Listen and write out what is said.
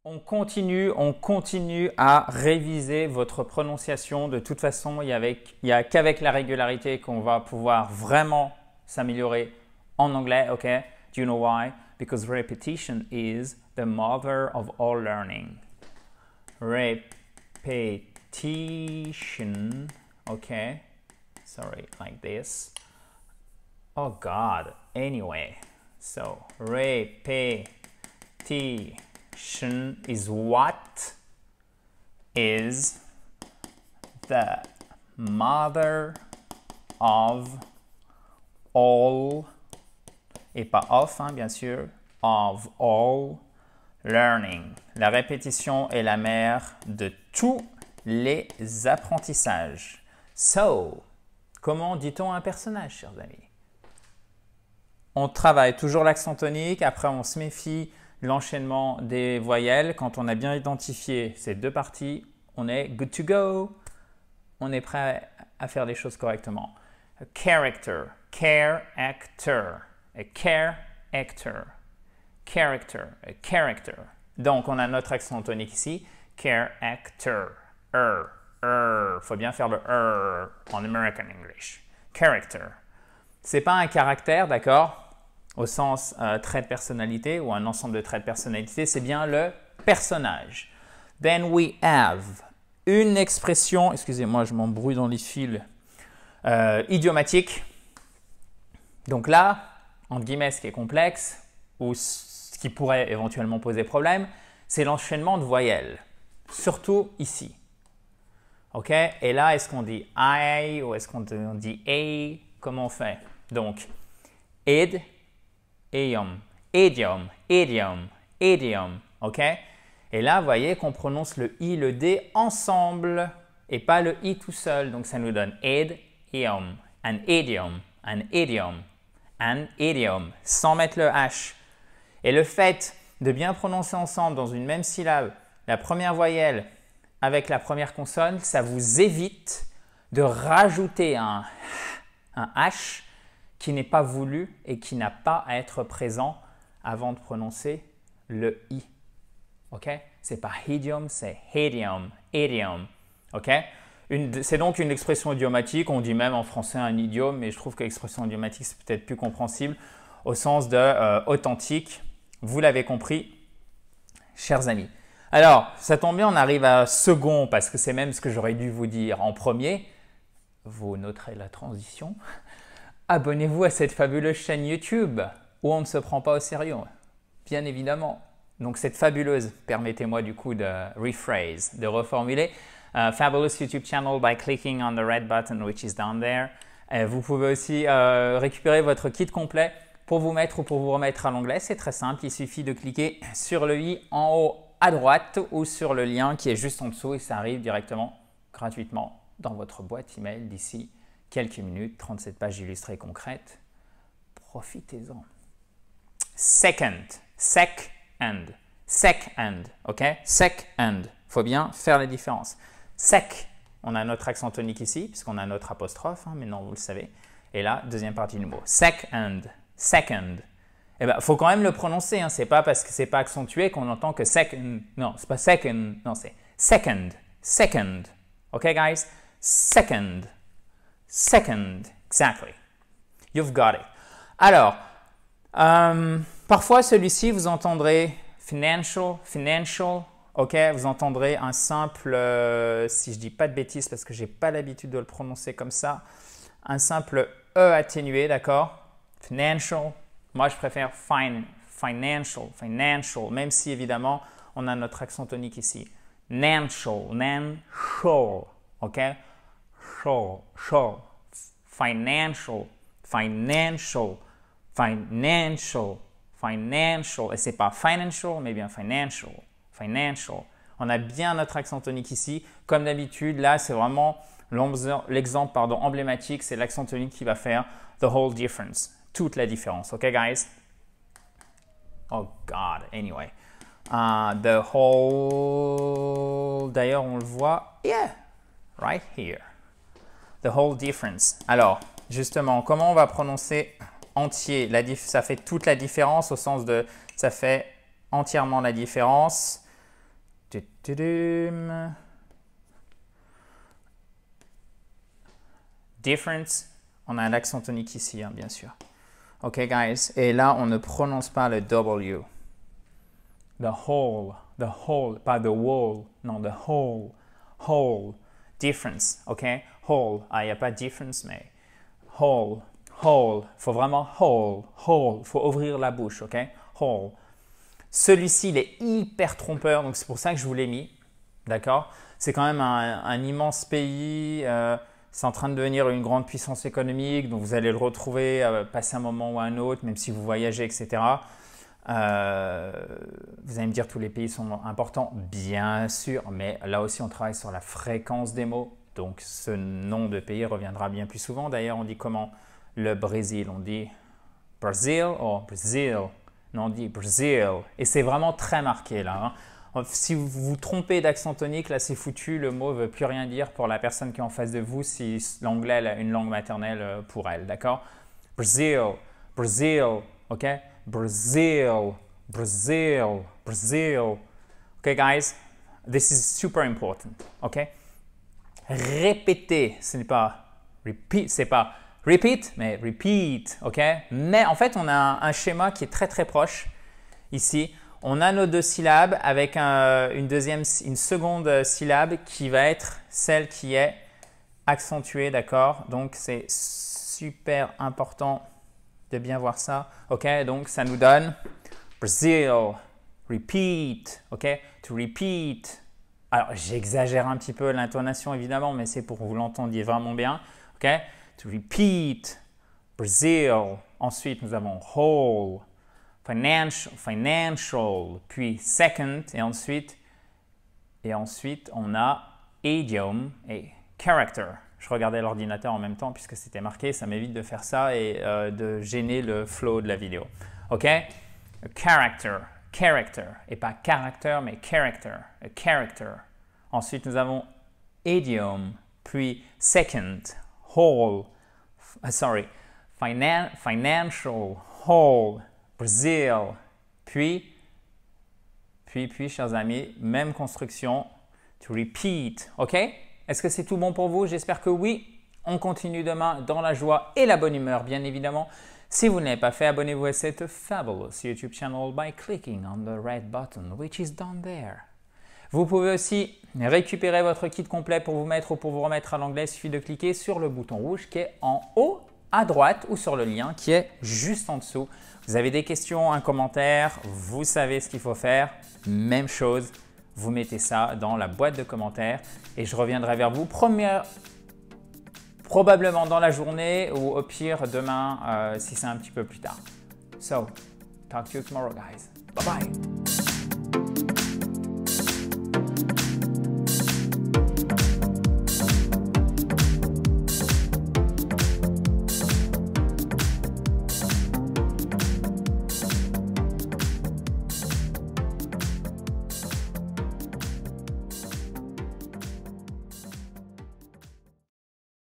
On continue à réviser votre prononciation. De toute façon, il n'y a qu'avec la régularité qu'on va pouvoir vraiment s'améliorer en anglais, ok? Do you know why? Because repetition is the mother of all learning. Repetition, okay? Sorry, like this. Oh God, anyway. So, repetition is what is the mother of all, et pas of, hein, bien sûr, of all learning. La répétition est la mère de tous les apprentissages. So, comment dit-on un personnage, chers amis? On travaille toujours l'accent tonique, après on se méfie de l'enchaînement des voyelles. Quand on a bien identifié ces deux parties, on est good to go. On est prêt à faire les choses correctement. A character, care-actor, a care-actor, character, a character. Donc on a notre accent tonique ici, care-actor, faut bien faire le en American English. Character. C'est pas un caractère, d'accord? Au sens trait de personnalité ou un ensemble de traits de personnalité, c'est bien le personnage. Then we have une expression, excusez-moi, je m'embrouille dans les fils, idiomatique. Donc là, entre guillemets, ce qui est complexe ou ce qui pourrait éventuellement poser problème, c'est l'enchaînement de voyelles, surtout ici. Ok? Et là, est-ce qu'on dit I ou est-ce qu'on dit A? Comment on fait? Donc, idiom, ok? Et là, vous voyez qu'on prononce le I, le D ensemble et pas le I tout seul. Donc, ça nous donne idiom, an idiom, an idiom, an idiom, sans mettre le H. Et le fait de bien prononcer ensemble dans une même syllabe la première voyelle avec la première consonne, ça vous évite de rajouter un H qui n'est pas voulu et qui n'a pas à être présent avant de prononcer le I. Ok? C'est pas idiom, c'est idiom, idiom. Ok? C'est donc une expression idiomatique. On dit même en français un idiome, mais je trouve que l'expression idiomatique c'est peut-être plus compréhensible au sens de authentique. Vous l'avez compris, chers amis. Alors, ça tombe bien, on arrive à second parce que c'est même ce que j'aurais dû vous dire en premier. Vous noterez la transition. Abonnez-vous à cette fabuleuse chaîne YouTube où on ne se prend pas au sérieux, bien évidemment. Donc cette fabuleuse, permettez-moi du coup de rephrase, de reformuler. Fabulous YouTube channel by clicking on the red button which is down there. Vous pouvez aussi récupérer votre kit complet pour vous mettre ou pour vous remettre à l'anglais. C'est très simple, il suffit de cliquer sur le i en haut à droite ou sur le lien qui est juste en dessous et ça arrive directement, gratuitement, dans votre boîte email d'ici quelques minutes, 37 pages illustrées concrètes. Profitez-en. Second, ok? Second, faut bien faire la différence. Sec, on a notre accent tonique ici, puisqu'on a notre apostrophe, hein, maintenant vous le savez. Et là, deuxième partie du mot. Second. Eh bien, il faut quand même le prononcer, hein. C'est pas parce que c'est pas accentué qu'on entend que second. Non, c'est pas second, non, c'est second. Ok, guys? Second, exactly. You've got it. Alors, parfois celui-ci, vous entendrez financial, ok? Vous entendrez un simple, si je dis pas de bêtises parce que j'ai pas l'habitude de le prononcer comme ça, un simple E atténué, d'accord? Financial. Moi, je préfère financial, même si évidemment, on a notre accent tonique ici. Financial, ok? Financial. Et c'est pas financial, mais bien financial. On a bien notre accent tonique ici. Comme d'habitude, là, c'est vraiment l'exemple emblématique, c'est l'accent tonique qui va faire the whole difference. Toute la différence. Ok, guys? Oh God, anyway. The whole... D'ailleurs, on le voit. Yeah, right here. The whole difference. Alors, justement, comment on va prononcer entier? Ça fait toute la différence au sens de ça fait entièrement la différence. Difference, on a l'accent tonique ici, hein, bien sûr. Ok, guys, et là, on ne prononce pas le W. The whole, pas the wall, non, the whole, difference, ok? Whole, il n'y a pas difference, mais whole, faut vraiment whole, faut ouvrir la bouche, ok? Whole. Celui-ci, il est hyper trompeur, donc c'est pour ça que je vous l'ai mis, d'accord? C'est quand même un immense pays, c'est en train de devenir une grande puissance économique, donc vous allez le retrouver, passer un moment ou un autre, même si vous voyagez, etc. Vous allez me dire tous les pays sont importants, bien sûr, mais là aussi on travaille sur la fréquence des mots, donc ce nom de pays reviendra bien plus souvent. D'ailleurs, on dit comment le Brésil? On dit Brazil ou Brazil? Non, on dit Brazil, et c'est vraiment très marqué là. Hein. Si vous vous trompez d'accent tonique, là c'est foutu, le mot ne veut plus rien dire pour la personne qui est en face de vous si l'anglais est une langue maternelle pour elle, d'accord? Brazil, ok? Brazil. Okay, guys, this is super important, ok? Répéter, ce n'est pas repeat, c'est pas repeat, mais repeat, ok? Mais en fait, on a un schéma qui est très très proche ici. On a nos deux syllabes avec une seconde syllabe qui va être celle qui est accentuée, d'accord? Donc, c'est super important de bien voir ça, ok? Donc, ça nous donne Brazil, repeat, ok? To repeat. Alors, j'exagère un petit peu l'intonation, évidemment, mais c'est pour que vous l'entendiez vraiment bien, ok? To repeat, Brazil. Ensuite, nous avons whole, financial, puis second, et ensuite, on a idiom et character. Je regardais l'ordinateur en même temps puisque c'était marqué, ça m'évite de faire ça et de gêner le flow de la vidéo. Ok? Character, et pas character, mais character. Ensuite, nous avons idiom, puis second, financial, whole, Brazil, puis, chers amis, même construction, to repeat, ok? Est-ce que c'est tout bon pour vous? J'espère que oui. On continue demain dans la joie et la bonne humeur, bien évidemment. Si vous ne l'avez pas fait, abonnez-vous à cette fabulous YouTube channel by clicking on the red button, which is down there. Vous pouvez aussi récupérer votre kit complet pour vous mettre ou pour vous remettre à l'anglais. Il suffit de cliquer sur le bouton rouge qui est en haut à droite ou sur le lien qui est juste en dessous. Vous avez des questions, un commentaire, vous savez ce qu'il faut faire. Même chose, vous mettez ça dans la boîte de commentaires et je reviendrai vers vous probablement dans la journée ou au pire demain si c'est un petit peu plus tard. So, talk to you tomorrow, guys. Bye bye.